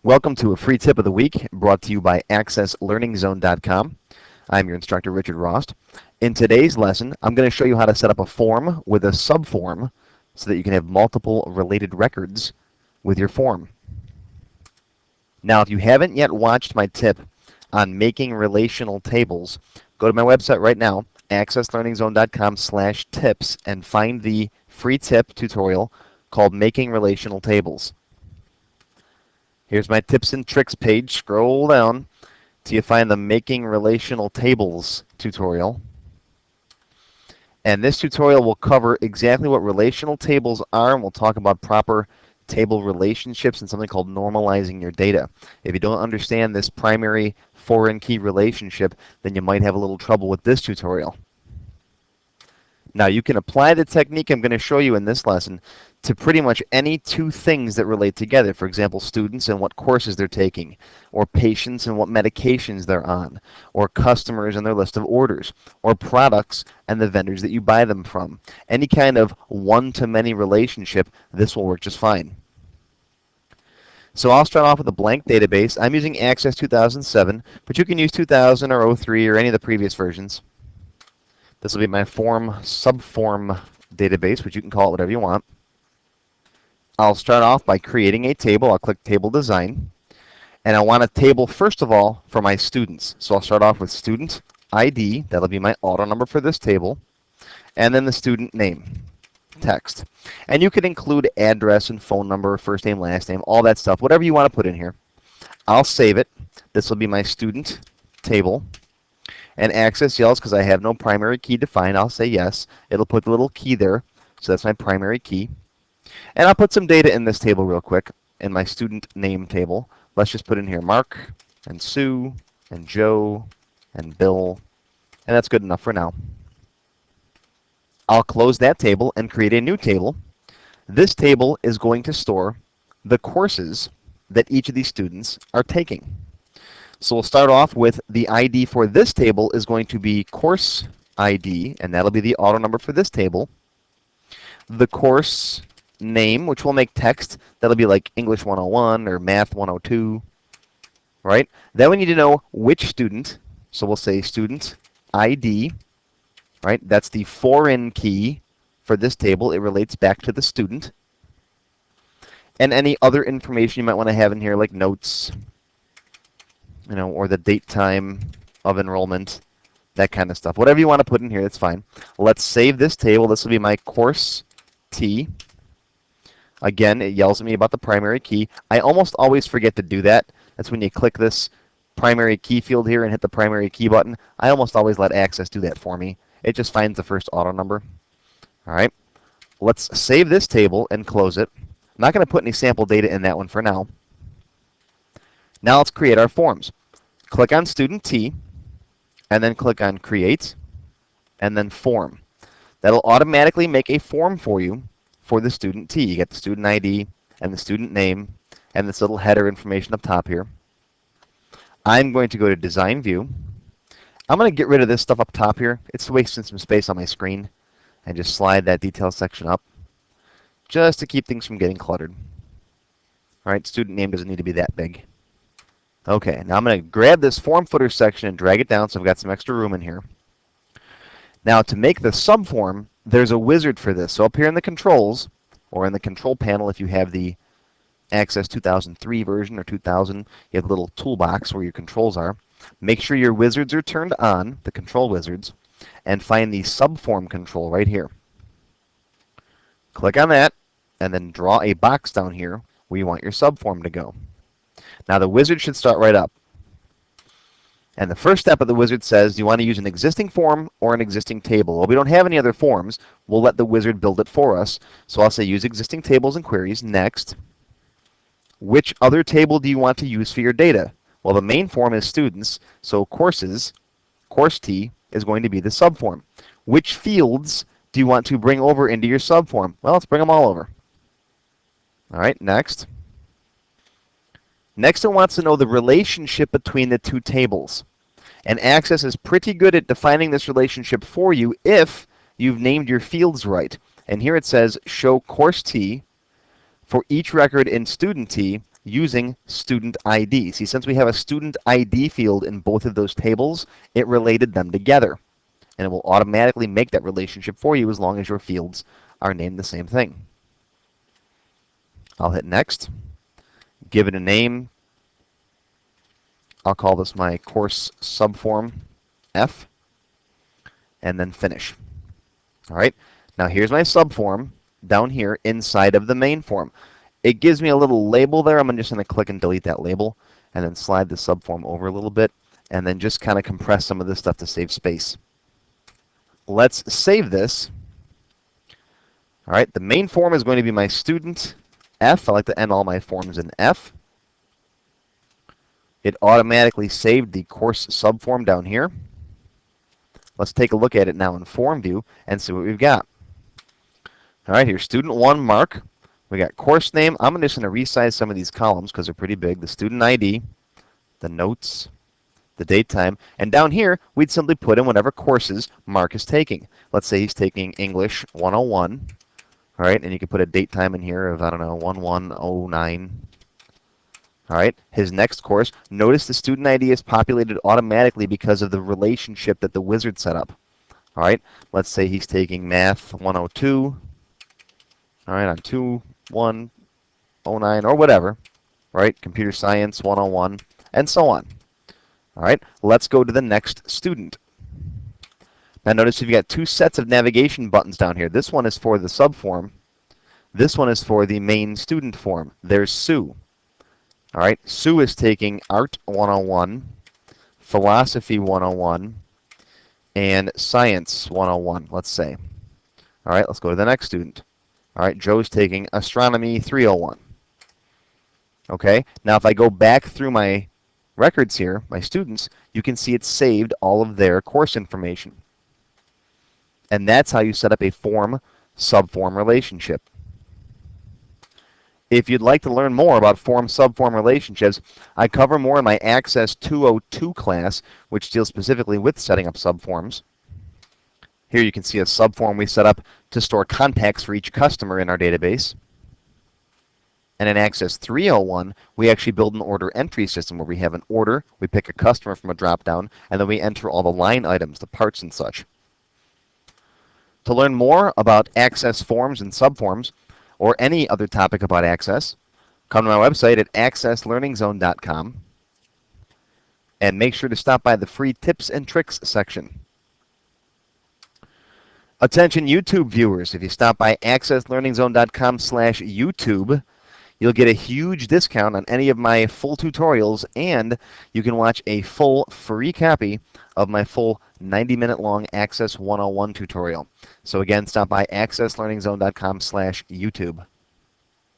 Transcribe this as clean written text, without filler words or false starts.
Welcome to a free tip of the week brought to you by AccessLearningZone.com. I'm your instructor, Richard Rost. In today's lesson, I'm going to show you how to set up a form with a subform so that you can have multiple related records with your form. Now, if you haven't yet watched my tip on making relational tables, go to my website right now, AccessLearningZone.com/tips, and find the free tip tutorial called Making Relational Tables. Here's my tips and tricks page. Scroll down till you find the Making Relational Tables tutorial. And this tutorial will cover exactly what relational tables are, and we'll talk about proper table relationships and something called normalizing your data. If you don't understand this primary foreign key relationship, then you might have a little trouble with this tutorial. Now, you can apply the technique I'm going to show you in this lesson to pretty much any two things that relate together. For example, students and what courses they're taking, or patients and what medications they're on, or customers and their list of orders, or products and the vendors that you buy them from. Any kind of one-to-many relationship, this will work just fine. So I'll start off with a blank database. I'm using Access 2007, but you can use 2000 or 03 or any of the previous versions. This will be my SubForm database, which you can call it whatever you want. I'll start off by creating a table. I'll click Table Design. And I want a table, first of all, for my students. So I'll start off with Student ID. That'll be my auto number for this table. And then the student name, text. And you can include address and phone number, first name, last name, all that stuff, whatever you want to put in here. I'll save it. This will be my student table. And Access yells because I have no primary key defined. I'll say yes. It'll put the little key there. So that's my primary key. And I'll put some data in this table real quick, in my student name table. Let's just put in here Mark, and Sue, and Joe, and Bill. And that's good enough for now. I'll close that table and create a new table. This table is going to store the courses that each of these students are taking. So we'll start off with the ID for this table is going to be course ID, and that'll be the auto number for this table. The course name, which will make text, that'll be like English 101 or Math 102, right? Then we need to know which student, so we'll say student ID, right? That's the foreign key for this table. It relates back to the student. And any other information you might want to have in here, like notes, or the date time of enrollment, that kind of stuff. Whatever you want to put in here, that's fine. Let's save this table. This will be my course T. Again, it yells at me about the primary key. I almost always forget to do that. That's when you click this primary key field here and hit the primary key button. I almost always let Access do that for me. It just finds the first auto number. All right. Let's save this table and close it. I'm not going to put any sample data in that one for now. Now let's create our forms. Click on Student T, and then click on Create, and then Form. That'll automatically make a form for you for the Student T. You get the student ID and the student name and this little header information up top here. I'm going to go to Design View. I'm going to get rid of this stuff up top here. It's wasting some space on my screen. And just slide that detail section up just to keep things from getting cluttered. All right, student name doesn't need to be that big. Okay, now I'm going to grab this form footer section and drag it down so I've got some extra room in here. Now to make the subform, there's a wizard for this. So up here in the controls, or in the control panel if you have the Access 2003 version or 2000, you have a little toolbox where your controls are. Make sure your wizards are turned on, the control wizards, and find the subform control right here. Click on that, and then draw a box down here where you want your subform to go. Now the wizard should start right up. And the first step of the wizard says, do you want to use an existing form or an existing table? Well, we don't have any other forms. We'll let the wizard build it for us. So I'll say use existing tables and queries. Next. Which other table do you want to use for your data? Well, the main form is students, so courses, course T, is going to be the subform. Which fields do you want to bring over into your subform? Well, let's bring them all over. All right, next. Next, it wants to know the relationship between the two tables. And Access is pretty good at defining this relationship for you if you've named your fields right. And here it says, show course T for each record in student T using student ID. See, since we have a student ID field in both of those tables, it related them together. And it will automatically make that relationship for you as long as your fields are named the same thing. I'll hit next, give it a name. I'll call this my course subform F, and then finish. All right, now here's my subform down here inside of the main form. It gives me a little label there. I'm just going to click and delete that label, and then slide the subform over a little bit, and then just kind of compress some of this stuff to save space. Let's save this. All right, the main form is going to be my student F. I like to end all my forms in F. It automatically saved the course subform down here. Let's take a look at it now in form view and see what we've got. All right, here's student 1, Mark. We got course name. I'm just going to resize some of these columns because they're pretty big. The student ID, the notes, the date time, and down here we'd simply put in whatever courses Mark is taking. Let's say he's taking English 101. All right, and you can put a date time in here of, I don't know, 1109. All right, his next course, notice the student ID is populated automatically because of the relationship that the wizard set up. All right, let's say he's taking Math 102, all right, on 2109 or whatever, right, Computer Science 101, and so on. All right, let's go to the next student. Now notice you've got two sets of navigation buttons down here. This one is for the subform. This one is for the main student form. There's Sue. All right, Sue is taking Art 101, Philosophy 101, and Science 101, let's say. All right, let's go to the next student. All right, Joe's taking Astronomy 301. Okay, now if I go back through my records here, my students, you can see it's saved all of their course information. And that's how you set up a form-subform relationship. If you'd like to learn more about form-subform relationships, I cover more in my Access 202 class, which deals specifically with setting up subforms. Here you can see a subform we set up to store contacts for each customer in our database. And in Access 301, we actually build an order entry system where we have an order, we pick a customer from a drop-down, and then we enter all the line items, the parts and such. To learn more about Access forms and subforms, or any other topic about Access, come to my website at accesslearningzone.com and make sure to stop by the free tips and tricks section. Attention YouTube viewers, if you stop by accesslearningzone.com/YouTube, you'll get a huge discount on any of my full tutorials, and you can watch a full free copy of my full 90-minute long Access 101 tutorial. So again, stop by accesslearningzone.com/YouTube.